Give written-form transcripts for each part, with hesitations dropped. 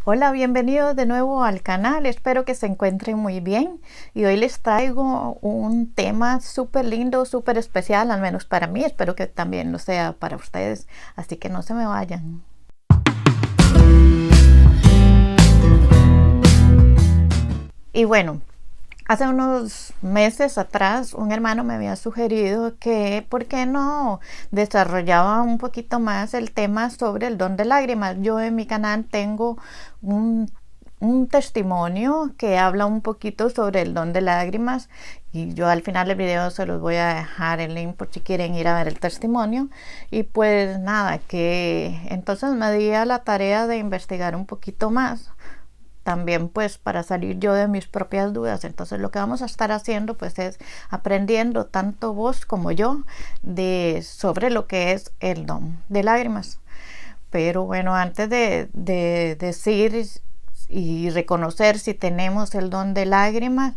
Hola, bienvenidos de nuevo al canal, espero que se encuentren muy bien y hoy les traigo un tema súper lindo, súper especial, al menos para mí, espero que también lo sea para ustedes, así que no se me vayan. Y bueno, hace unos meses atrás un hermano me había sugerido que por qué no desarrollaba un poquito más el tema sobre el don de lágrimas. Yo en mi canal tengo un testimonio que habla un poquito sobre el don de lágrimas y yo al final del video se los voy a dejar el link por si quieren ir a ver el testimonio. Y pues nada, que entonces me di a la tarea de investigar un poquito más también, pues para salir yo de mis propias dudas. Entonces lo que vamos a estar haciendo pues es aprendiendo tanto vos como yo sobre lo que es el don de lágrimas. Pero bueno, antes de decir y reconocer si tenemos el don de lágrimas,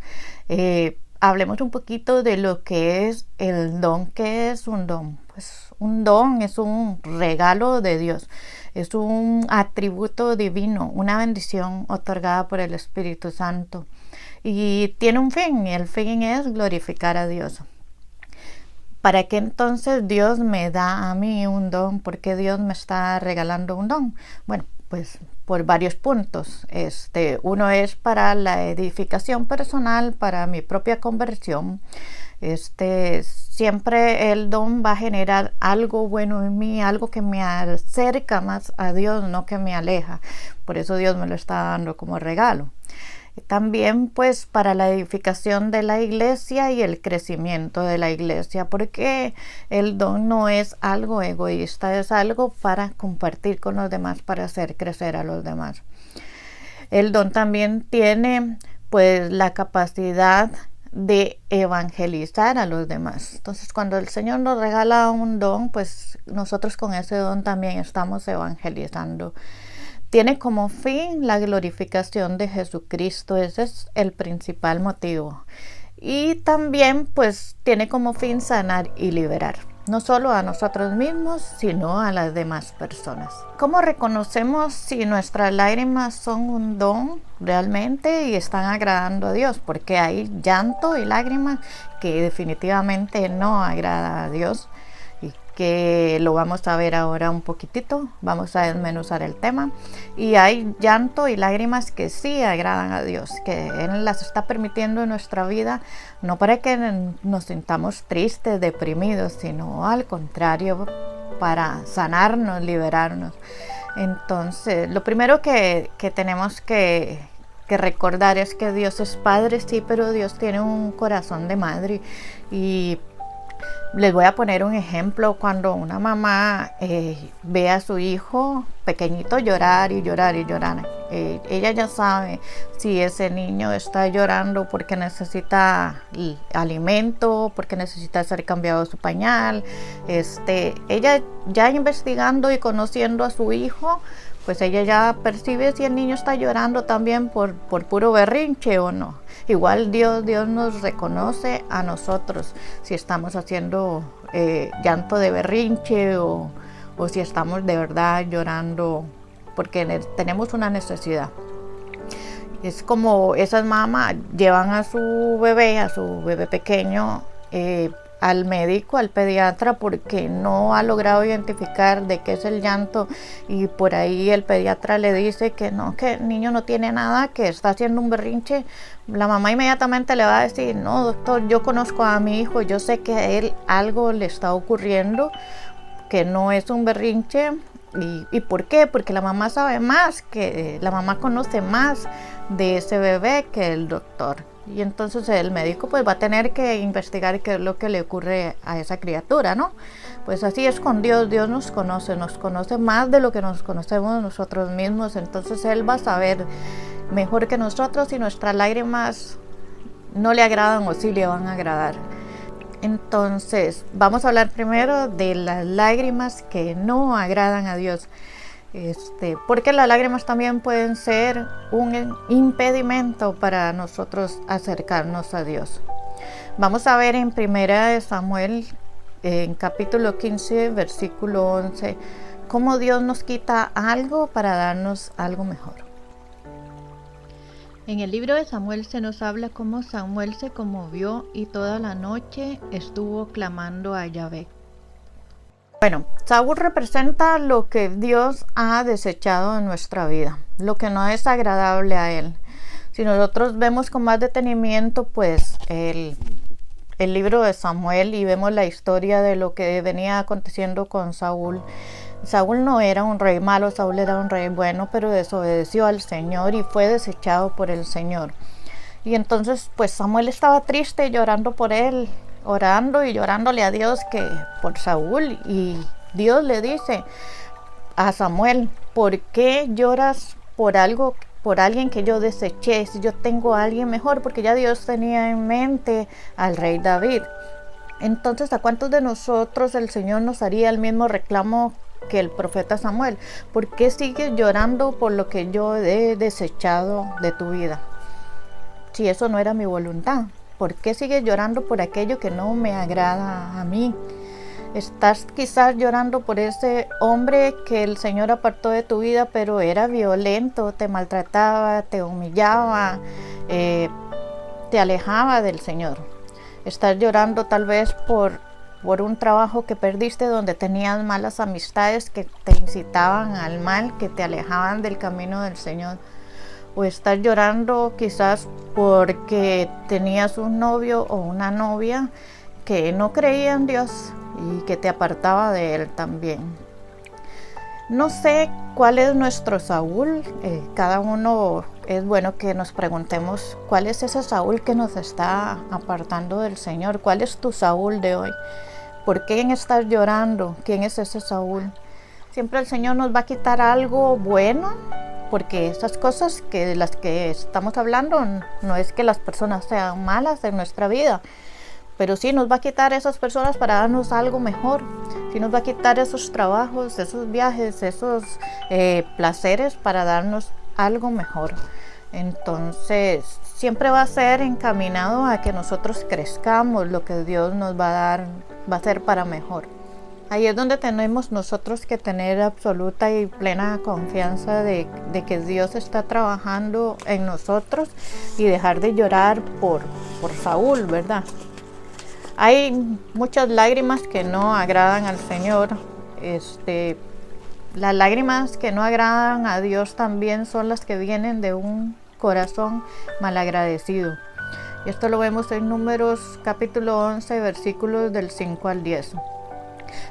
hablemos un poquito de lo que es el don. ¿Qué es un don? Pues un don es un regalo de Dios, es un atributo divino, una bendición otorgada por el Espíritu Santo y tiene un fin, y el fin es glorificar a Dios. ¿Para qué entonces Dios me da a mí un don? ¿Por qué Dios me está regalando un don? Bueno, pues por varios puntos. Uno es para la edificación personal, para mi propia conversión. Siempre el don va a generar algo bueno en mí, algo que me acerca más a Dios, no que me aleja. Por eso Dios me lo está dando como regalo. También pues para la edificación de la iglesia y el crecimiento de la iglesia, porque el don no es algo egoísta, es algo para compartir con los demás, para hacer crecer a los demás. El don también tiene pues la capacidad de evangelizar a los demás. Entonces cuando el Señor nos regala un don, pues nosotros con ese don también estamos evangelizando. Tiene como fin la glorificación de Jesucristo, ese es el principal motivo. Y también pues tiene como fin sanar y liberar, no solo a nosotros mismos, sino a las demás personas. ¿Cómo reconocemos si nuestras lágrimas son un don realmente y están agradando a Dios? Porque hay llanto y lágrimas que definitivamente no agrada a Dios, que lo vamos a ver ahora un poquitito, vamos a desmenuzar el tema. Y hay llanto y lágrimas que sí agradan a Dios, que Él las está permitiendo en nuestra vida, no para que nos sintamos tristes, deprimidos, sino al contrario, para sanarnos, liberarnos. Entonces, lo primero que tenemos que recordar es que Dios es Padre, sí, pero Dios tiene un corazón de madre. Y les voy a poner un ejemplo. Cuando una mamá ve a su hijo pequeñito llorar y llorar y llorar, ella ya sabe si ese niño está llorando porque necesita alimento, porque necesita ser cambiado su pañal. Ella ya investigando y conociendo a su hijo, pues ella ya percibe si el niño está llorando también por puro berrinche o no. Igual Dios nos reconoce a nosotros si estamos haciendo llanto de berrinche o si estamos de verdad llorando porque tenemos una necesidad. Es como esas mamás llevan a su bebé pequeño, al médico, al pediatra, porque no ha logrado identificar de qué es el llanto, y por ahí el pediatra le dice que no, que el niño no tiene nada, que está haciendo un berrinche. La mamá inmediatamente le va a decir: no, doctor, yo conozco a mi hijo, yo sé que a él algo le está ocurriendo, que no es un berrinche. ¿Y por qué? Porque la mamá sabe más, que la mamá conoce más de ese bebé que el doctor. Y entonces el médico pues va a tener que investigar qué es lo que le ocurre a esa criatura, ¿no? Pues así es con Dios. Dios nos conoce más de lo que nos conocemos nosotros mismos. Entonces Él va a saber mejor que nosotros si nuestras lágrimas no le agradan o si le van a agradar. Entonces vamos a hablar primero de las lágrimas que no agradan a Dios. Porque las lágrimas también pueden ser un impedimento para nosotros acercarnos a Dios. Vamos a ver en 1 Samuel, en capítulo 15, versículo 11, cómo Dios nos quita algo para darnos algo mejor. En el libro de Samuel se nos habla cómo Samuel se conmovió y toda la noche estuvo clamando a Yahvé. Bueno, Saúl representa lo que Dios ha desechado en nuestra vida, lo que no es agradable a Él. Si nosotros vemos con más detenimiento, pues el libro de Samuel y vemos la historia de lo que venía aconteciendo con Saúl. Saúl no era un rey malo, Saúl era un rey bueno, pero desobedeció al Señor y fue desechado por el Señor. Y entonces pues Samuel estaba triste llorando por él, orando y llorándole a Dios que por Saúl, y Dios le dice a Samuel: ¿por qué lloras por alguien que yo deseché, si yo tengo a alguien mejor? Porque ya Dios tenía en mente al rey David. Entonces, ¿a cuántos de nosotros el Señor nos haría el mismo reclamo que el profeta Samuel? ¿Por qué sigues llorando por lo que yo he desechado de tu vida? Si eso no era mi voluntad, ¿por qué sigues llorando por aquello que no me agrada a mí? Estás quizás llorando por ese hombre que el Señor apartó de tu vida, pero era violento, te maltrataba, te humillaba, te alejaba del Señor. Estás llorando tal vez por un trabajo que perdiste, donde tenías malas amistades que te incitaban al mal, que te alejaban del camino del Señor. O estás llorando quizás porque tenías un novio o una novia que no creía en Dios y que te apartaba de Él también. No sé cuál es nuestro Saúl. Cada uno es bueno que nos preguntemos cuál es ese Saúl que nos está apartando del Señor. ¿Cuál es tu Saúl de hoy? ¿Por qué estás llorando? ¿Quién es ese Saúl? Siempre el Señor nos va a quitar algo bueno, porque esas cosas de las que estamos hablando no es que las personas sean malas en nuestra vida, pero sí nos va a quitar esas personas para darnos algo mejor. Sí nos va a quitar esos trabajos, esos viajes, esos placeres para darnos algo mejor. Entonces siempre va a ser encaminado a que nosotros crezcamos. Lo que Dios nos va a dar va a ser para mejor. Ahí es donde tenemos nosotros que tener absoluta y plena confianza de que Dios está trabajando en nosotros, y dejar de llorar por Saúl, ¿verdad? Hay muchas lágrimas que no agradan al Señor. Las lágrimas que no agradan a Dios también son las que vienen de un corazón malagradecido. Y esto lo vemos en Números capítulo 11, versículos del 5 al 10.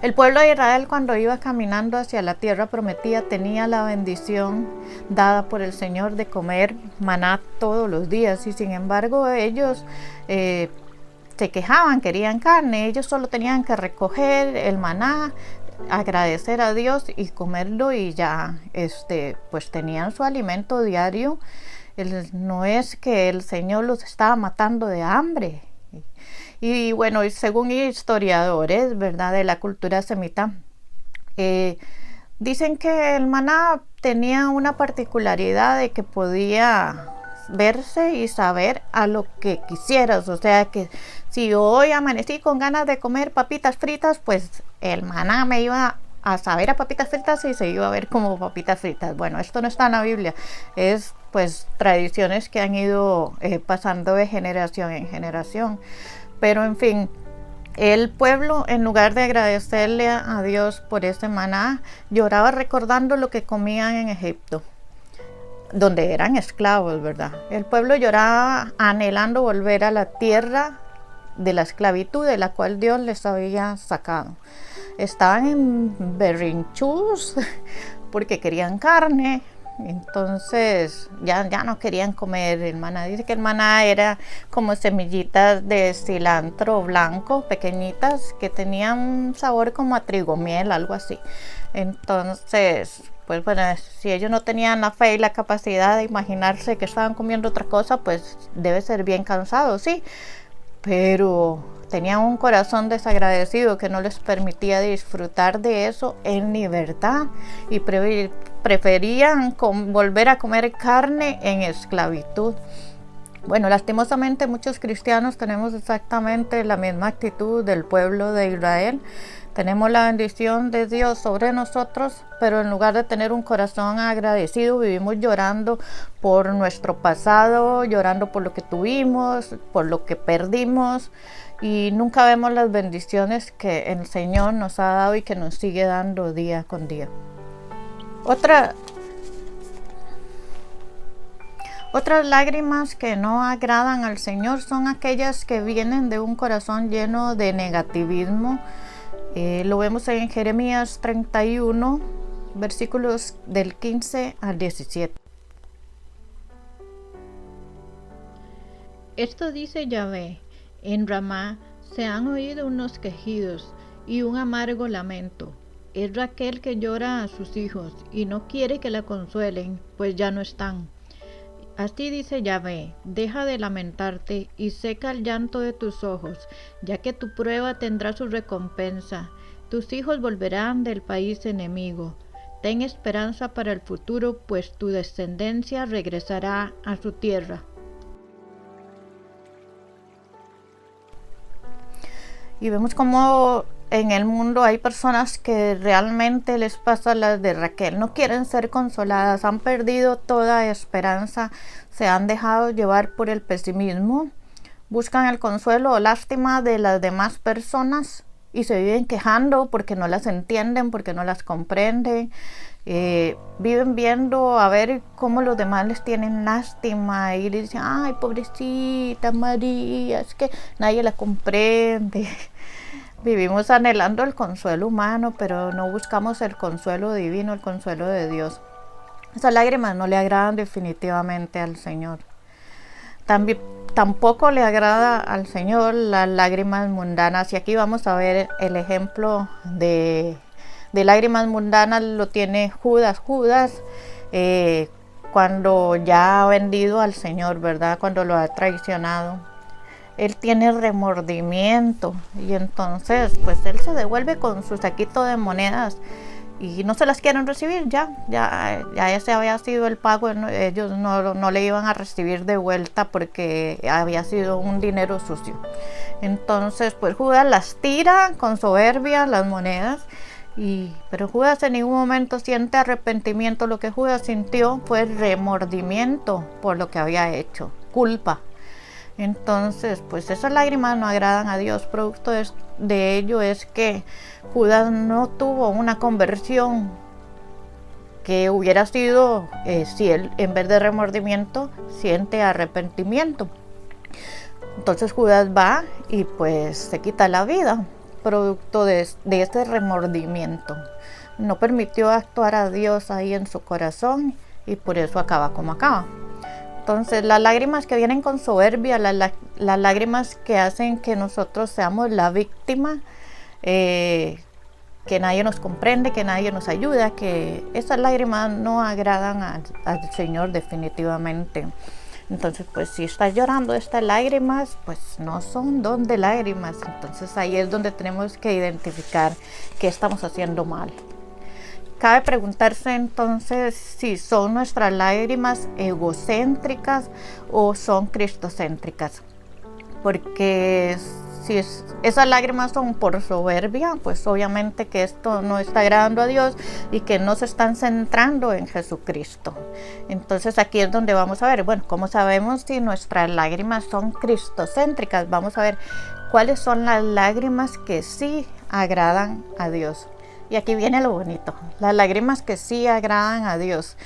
El pueblo de Israel, cuando iba caminando hacia la tierra prometida, tenía la bendición dada por el Señor de comer maná todos los días, y sin embargo ellos se quejaban, querían carne. Ellos solo tenían que recoger el maná, agradecer a Dios y comerlo, y ya pues tenían su alimento diario. No es que el Señor los estaba matando de hambre. Y bueno, según historiadores, ¿verdad?, de la cultura semita, dicen que el maná tenía una particularidad de que podía verse y saber a lo que quisieras. O sea que si hoy amanecí con ganas de comer papitas fritas, pues el maná me iba a saber a papitas fritas y se iba a ver como papitas fritas. Bueno, esto no está en la Biblia, es pues tradiciones que han ido pasando de generación en generación. Pero en fin, el pueblo, en lugar de agradecerle a Dios por ese maná, lloraba recordando lo que comían en Egipto, donde eran esclavos, ¿verdad? El pueblo lloraba anhelando volver a la tierra de la esclavitud de la cual Dios les había sacado. Estaban en berrinchus porque querían carne. Entonces ya no querían comer el maná. Dice que el maná era como semillitas de cilantro blanco, pequeñitas, que tenían un sabor como a trigo miel, algo así. Entonces, pues bueno, si ellos no tenían la fe y la capacidad de imaginarse que estaban comiendo otra cosa, pues debe ser bien cansado, sí. Pero tenían un corazón desagradecido que no les permitía disfrutar de eso en libertad, y preferían volver a comer carne en esclavitud. Bueno, lastimosamente muchos cristianos tenemos exactamente la misma actitud del pueblo de Israel. Tenemos la bendición de Dios sobre nosotros, pero en lugar de tener un corazón agradecido, vivimos llorando por nuestro pasado, llorando por lo que tuvimos, por lo que perdimos, y nunca vemos las bendiciones que el Señor nos ha dado y que nos sigue dando día con día. Otras lágrimas que no agradan al Señor son aquellas que vienen de un corazón lleno de negativismo. Lo vemos en Jeremías 31, versículos del 15 al 17. Esto dice Yahvé: en Ramá se han oído unos quejidos y un amargo lamento. Es Raquel que llora a sus hijos y no quiere que la consuelen, pues ya no están. Así dice Yahvé: deja de lamentarte y seca el llanto de tus ojos, ya que tu prueba tendrá su recompensa. Tus hijos volverán del país enemigo. Ten esperanza para el futuro, pues tu descendencia regresará a su tierra. Y vemos como en el mundo hay personas que realmente les pasa las de Raquel, no quieren ser consoladas, han perdido toda esperanza, se han dejado llevar por el pesimismo, buscan el consuelo o lástima de las demás personas y se viven quejando porque no las entienden, porque no las comprenden. Viven viendo a ver cómo los demás les tienen lástima y les dicen: ay, pobrecita María, es que nadie la comprende. Vivimos anhelando el consuelo humano, pero no buscamos el consuelo divino, el consuelo de Dios. Esas lágrimas no le agradan definitivamente al Señor. Tampoco le agrada al Señor las lágrimas mundanas. Y aquí vamos a ver el ejemplo de lágrimas mundanas. Lo tiene Judas. Cuando ya ha vendido al Señor, ¿verdad? Cuando lo ha traicionado. Él tiene remordimiento y entonces pues él se devuelve con su saquito de monedas y no se las quieren recibir. Ya ese había sido el pago, ellos no le iban a recibir de vuelta porque había sido un dinero sucio. Entonces pues Judas las tira con soberbia, las monedas, pero Judas en ningún momento siente arrepentimiento. Lo que Judas sintió fue remordimiento por lo que había hecho, culpa. Entonces pues esas lágrimas no agradan a Dios. Producto de ello es que Judas no tuvo una conversión que hubiera sido si él en vez de remordimiento siente arrepentimiento. Entonces Judas va y pues se quita la vida producto de este remordimiento. No permitió actuar a Dios ahí en su corazón y por eso acaba como acaba. Entonces las lágrimas que vienen con soberbia, las lágrimas que hacen que nosotros seamos la víctima, que nadie nos comprende, que nadie nos ayuda, que esas lágrimas no agradan al Señor definitivamente. Entonces pues si estás llorando estas lágrimas, pues no son don de lágrimas. Entonces ahí es donde tenemos que identificar qué estamos haciendo mal. Cabe preguntarse entonces si son nuestras lágrimas egocéntricas o son cristocéntricas. Porque si esas lágrimas son por soberbia, pues obviamente que esto no está agradando a Dios y que no se están centrando en Jesucristo. Entonces aquí es donde vamos a ver, bueno, ¿cómo sabemos si nuestras lágrimas son cristocéntricas? Vamos a ver cuáles son las lágrimas que sí agradan a Dios. Y aquí viene lo bonito, las lágrimas que sí agradan a Dios.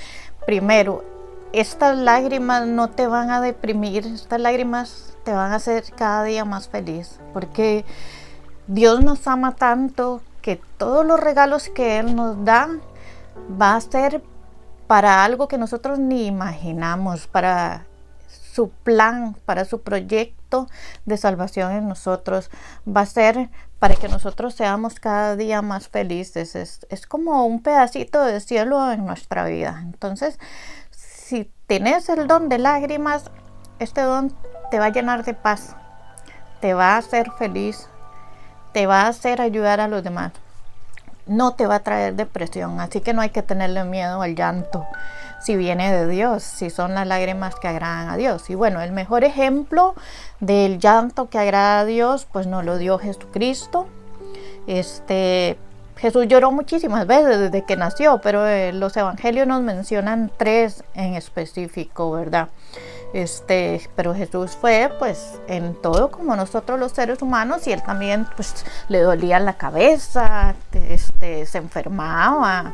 Primero, estas lágrimas no te van a deprimir, estas lágrimas te van a hacer cada día más feliz, porque Dios nos ama tanto que todos los regalos que Él nos da va a ser para algo que nosotros ni imaginamos, para su plan, para su proyecto de salvación en nosotros. Va a ser para que nosotros seamos cada día más felices. Es como un pedacito de cielo en nuestra vida. Entonces, si tienes el don de lágrimas, este don te va a llenar de paz, te va a hacer feliz, te va a hacer ayudar a los demás. No te va a traer depresión, así que no hay que tenerle miedo al llanto. si viene de Dios, si son las lágrimas que agradan a Dios. Y bueno, el mejor ejemplo del llanto que agrada a Dios, pues nos lo dio Jesucristo. Jesús lloró muchísimas veces desde que nació, pero los evangelios nos mencionan 3 en específico, ¿verdad? Pero Jesús fue pues en todo como nosotros los seres humanos, y él también pues le dolía la cabeza, se enfermaba,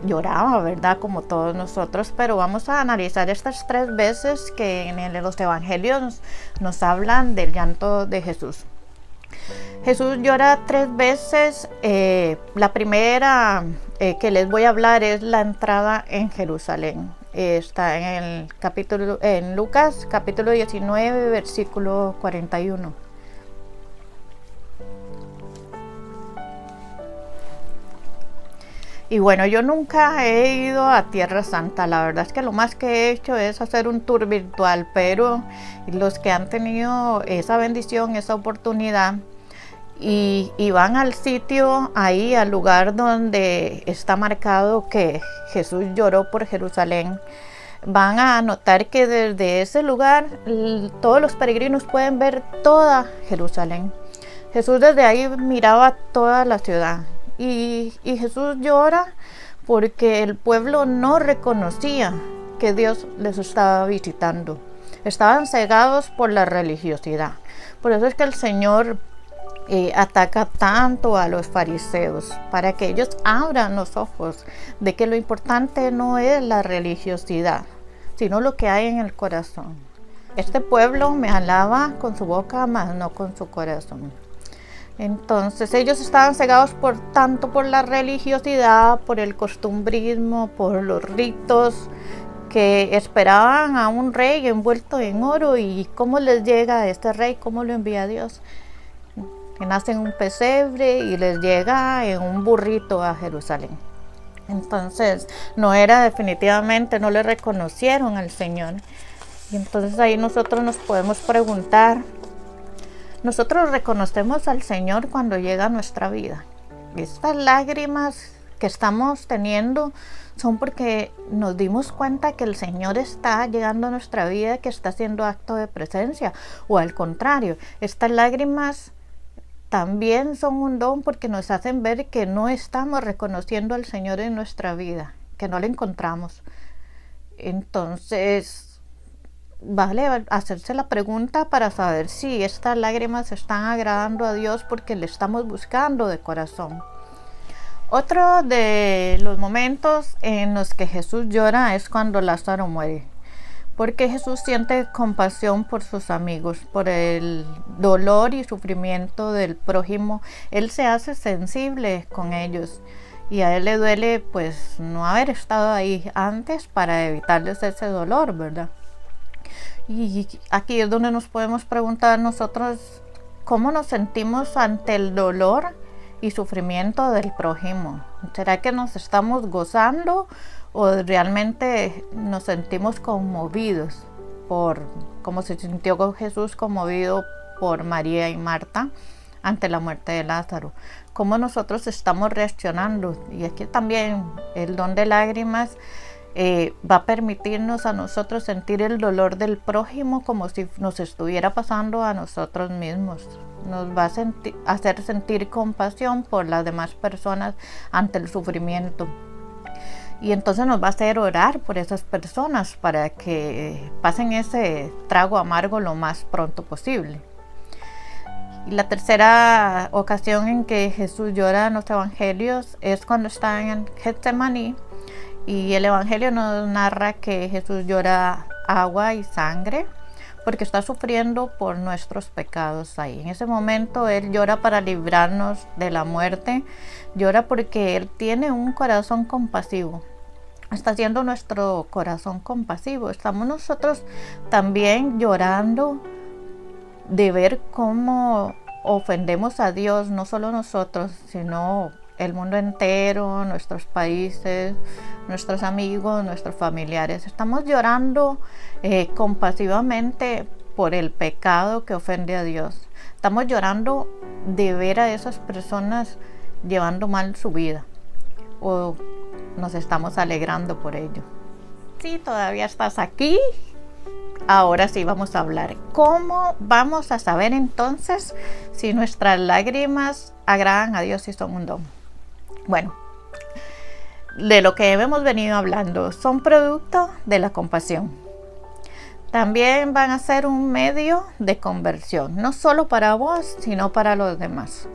lloraba, ¿verdad? Como todos nosotros. Pero vamos a analizar estas 3 veces que en los evangelios nos hablan del llanto de Jesús. Jesús llora 3 veces. La primera que les voy a hablar es la entrada en Jerusalén. Está en Lucas capítulo 19, versículo 41. Y bueno, yo nunca he ido a Tierra Santa. La verdad es que lo más que he hecho es hacer un tour virtual, pero los que han tenido esa bendición, esa oportunidad, y van al sitio, ahí al lugar donde está marcado que Jesús lloró por Jerusalén, van a notar que desde ese lugar todos los peregrinos pueden ver toda Jerusalén. Jesús desde ahí miraba toda la ciudad, y Jesús llora porque el pueblo no reconocía que Dios les estaba visitando. Estaban cegados por la religiosidad. Por eso es que el Señor ataca tanto a los fariseos, para que ellos abran los ojos de que lo importante no es la religiosidad, sino lo que hay en el corazón. Este pueblo me alaba con su boca, mas no con su corazón. Entonces ellos estaban cegados tanto por la religiosidad, por el costumbrismo, por los ritos, que esperaban a un rey envuelto en oro. ¿Y cómo les llega a este rey? ¿Cómo lo envía Dios? Que nace en un pesebre y les llega en un burrito a Jerusalén. Entonces no le reconocieron al Señor. Y entonces ahí nosotros nos podemos preguntar, ¿nosotros reconocemos al Señor cuando llega a nuestra vida? Estas lágrimas que estamos teniendo son porque nos dimos cuenta que el Señor está llegando a nuestra vida, que está haciendo acto de presencia, o al contrario, estas lágrimas también son un don porque nos hacen ver que no estamos reconociendo al Señor en nuestra vida, que no le encontramos. Entonces, vale hacerse la pregunta para saber si estas lágrimas están agradando a Dios porque le estamos buscando de corazón. Otro de los momentos en los que Jesús llora es cuando Lázaro muere, porque Jesús siente compasión por sus amigos, por el dolor y sufrimiento del prójimo. Él se hace sensible con ellos, y a él le duele pues no haber estado ahí antes para evitarles ese dolor, ¿verdad? Y aquí es donde nos podemos preguntar nosotros cómo nos sentimos ante el dolor y sufrimiento del prójimo. ¿Será que nos estamos gozando o realmente nos sentimos conmovidos como se sintió Jesús conmovido por María y Marta ante la muerte de Lázaro? ¿Cómo nosotros estamos reaccionando? Y aquí también el don de lágrimas va a permitirnos a nosotros sentir el dolor del prójimo como si nos estuviera pasando a nosotros mismos. Nos va a hacer sentir compasión por las demás personas ante el sufrimiento. Y entonces nos va a hacer orar por esas personas para que pasen ese trago amargo lo más pronto posible. Y la tercera ocasión en que Jesús llora en los evangelios es cuando está en Getsemaní, y el evangelio nos narra que Jesús llora agua y sangre porque está sufriendo por nuestros pecados ahí. En ese momento Él llora para librarnos de la muerte, llora porque Él tiene un corazón compasivo. Está haciendo nuestro corazón compasivo. Estamos nosotros también llorando de ver cómo ofendemos a Dios, no solo nosotros, sino el mundo entero, nuestros países, nuestros amigos, nuestros familiares. Estamos llorando compasivamente por el pecado que ofende a Dios. Estamos llorando de ver a esas personas llevando mal su vida, o nos estamos alegrando por ello. sí, todavía estás aquí. Ahora sí vamos a hablar. ¿Cómo vamos a saber entonces si nuestras lágrimas agradan a Dios y son un don? Bueno, de lo que hemos venido hablando, son producto de la compasión. También van a ser un medio de conversión, no solo para vos, sino para los demás.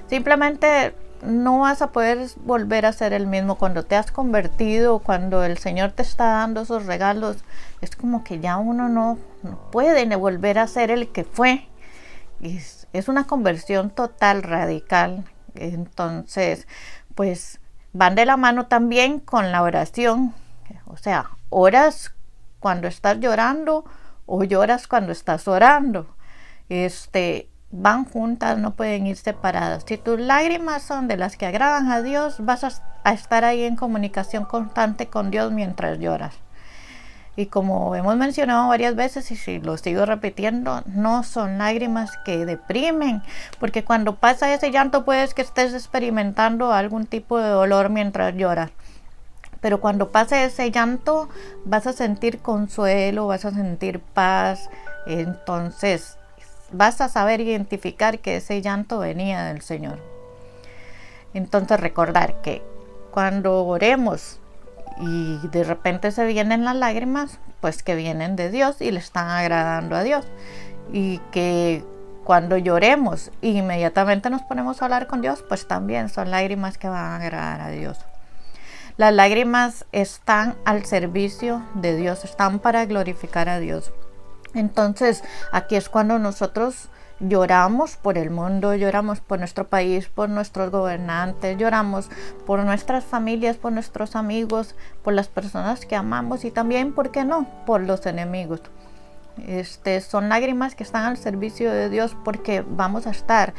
Simplemente no vas a poder volver a ser el mismo cuando te has convertido, cuando el Señor te está dando esos regalos. Es como que ya uno no puede volver a ser el que fue. Es una conversión total, radical. Entonces, pues van de la mano también con la oración. O sea, oras cuando estás llorando o lloras cuando estás orando. Van juntas, no pueden ir separadas. Si tus lágrimas son de las que agradan a Dios, vas a estar ahí en comunicación constante con Dios mientras lloras. Y como hemos mencionado varias veces, y si lo sigo repitiendo, no son lágrimas que deprimen, porque cuando pasa ese llanto puedes que estés experimentando algún tipo de dolor mientras lloras. Pero cuando pase ese llanto vas a sentir consuelo, vas a sentir paz. Entonces vas a saber identificar que ese llanto venía del Señor. Entonces recordar que cuando oremos y de repente se vienen las lágrimas, pues que vienen de Dios y le están agradando a Dios. Y que cuando lloremos e inmediatamente nos ponemos a hablar con Dios, pues también son lágrimas que van a agradar a Dios. Las lágrimas están al servicio de Dios, están para glorificar a Dios. Entonces, aquí es cuando nosotros lloramos por el mundo, lloramos por nuestro país, por nuestros gobernantes, lloramos por nuestras familias, por nuestros amigos, por las personas que amamos y también, ¿por qué no?, por los enemigos. Son lágrimas que están al servicio de Dios porque vamos a estar,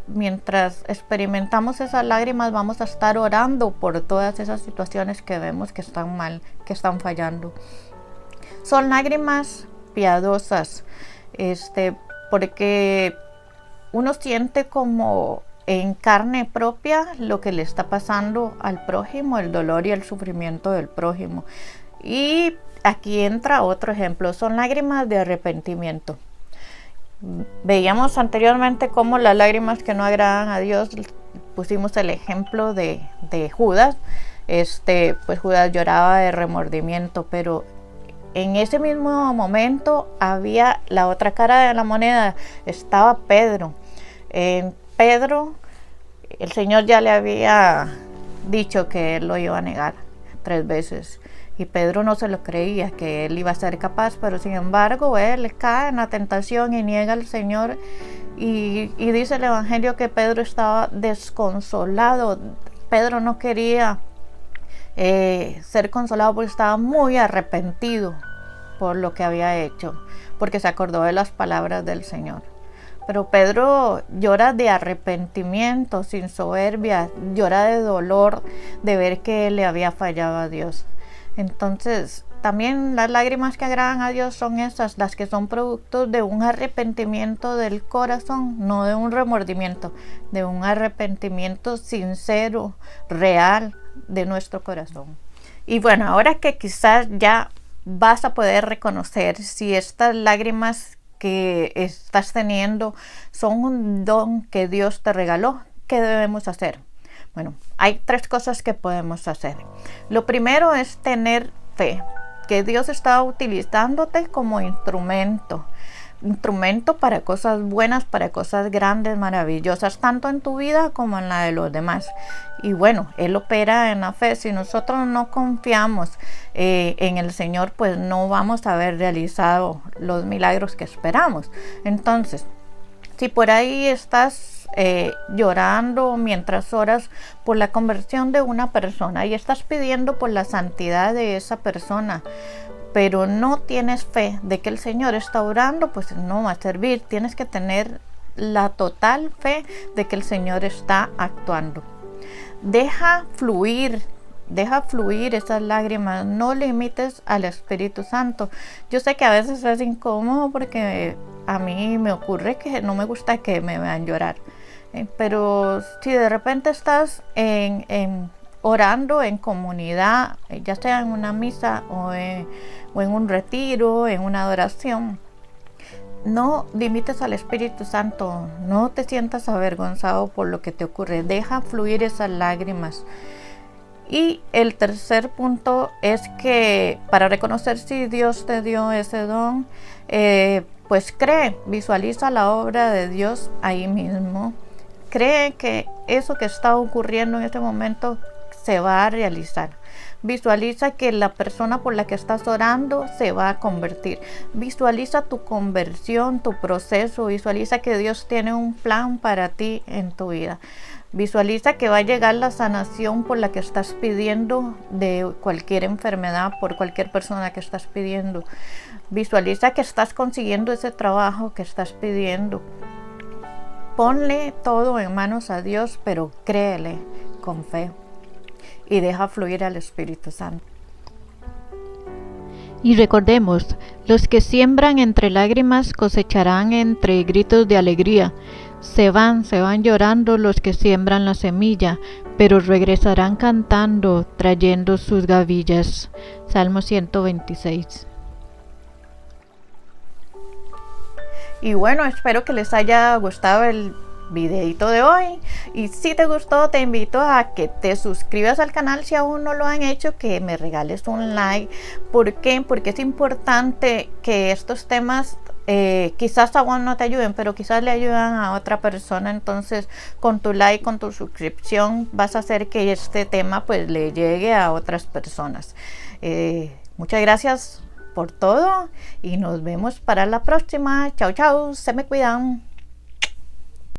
mientras experimentamos esas lágrimas, vamos a estar orando por todas esas situaciones que vemos que están mal, que están fallando. Son lágrimas piadosas, porque uno siente como en carne propia lo que le está pasando al prójimo, el dolor y el sufrimiento del prójimo. Y aquí entra otro ejemplo, son lágrimas de arrepentimiento. Veíamos anteriormente cómo las lágrimas que no agradan a Dios, pusimos el ejemplo de Judas. Pues Judas lloraba de remordimiento, pero en ese mismo momento había la otra cara de la moneda, estaba Pedro. Pedro, el Señor ya le había dicho que él lo iba a negar 3 veces. Y Pedro no se lo creía, que él iba a ser capaz, pero sin embargo él cae en la tentación y niega al Señor. Y dice el Evangelio que Pedro estaba desconsolado. Pedro no quería ser consolado porque estaba muy arrepentido por lo que había hecho, porque se acordó de las palabras del Señor. Pero Pedro llora de arrepentimiento, sin soberbia, llora de dolor de ver que le había fallado a Dios. Entonces, también las lágrimas que agradan a Dios son esas, las que son productos de un arrepentimiento del corazón, no de un remordimiento, de un arrepentimiento sincero, real de nuestro corazón. Y bueno, ahora que quizás ya vas a poder reconocer si estas lágrimas que estás teniendo son un don que Dios te regaló, ¿qué debemos hacer? Bueno, hay 3 cosas que podemos hacer. Lo primero es tener fe, que Dios está utilizándote como instrumento para cosas buenas, para cosas grandes, maravillosas, tanto en tu vida como en la de los demás. Y bueno, Él opera en la fe. Si nosotros no confiamos en el Señor, pues no vamos a haber realizado los milagros que esperamos. Entonces, si por ahí estás llorando mientras oras por la conversión de una persona y estás pidiendo por la santidad de esa persona, pero no tienes fe de que el Señor está orando, pues no va a servir. Tienes que tener la total fe de que el Señor está actuando. Deja fluir esas lágrimas, no limites al Espíritu Santo. Yo sé que a veces es incómodo porque a mí me ocurre que no me gusta que me vean llorar. Pero si de repente estás en orando en comunidad, ya sea en una misa o en un retiro, en una adoración. No limites al Espíritu Santo, no te sientas avergonzado por lo que te ocurre, deja fluir esas lágrimas. Y el tercer punto es que para reconocer si Dios te dio ese don, pues cree, visualiza la obra de Dios ahí mismo. Cree que eso que está ocurriendo en este momento se va a realizar. Visualiza que la persona por la que estás orando se va a convertir. Visualiza tu conversión, tu proceso. Visualiza que Dios tiene un plan para ti en tu vida. Visualiza que va a llegar la sanación por la que estás pidiendo de cualquier enfermedad, por cualquier persona que estás pidiendo. Visualiza que estás consiguiendo ese trabajo que estás pidiendo. Ponle todo en manos a Dios, pero créele con fe y deja fluir al Espíritu Santo. Y recordemos, los que siembran entre lágrimas cosecharán entre gritos de alegría. Se van llorando los que siembran la semilla, pero regresarán cantando, trayendo sus gavillas. Salmo 126. Y bueno, espero que les haya gustado el videito de hoy, y si te gustó te invito a que te suscribas al canal si aún no lo han hecho, que me regales un like. ¿Por qué? Porque es importante que estos temas quizás aún no te ayuden, pero quizás le ayudan a otra persona. Entonces con tu like, con tu suscripción vas a hacer que este tema pues le llegue a otras personas. Muchas gracias por todo y nos vemos para la próxima. Chao, chao, se me cuidan.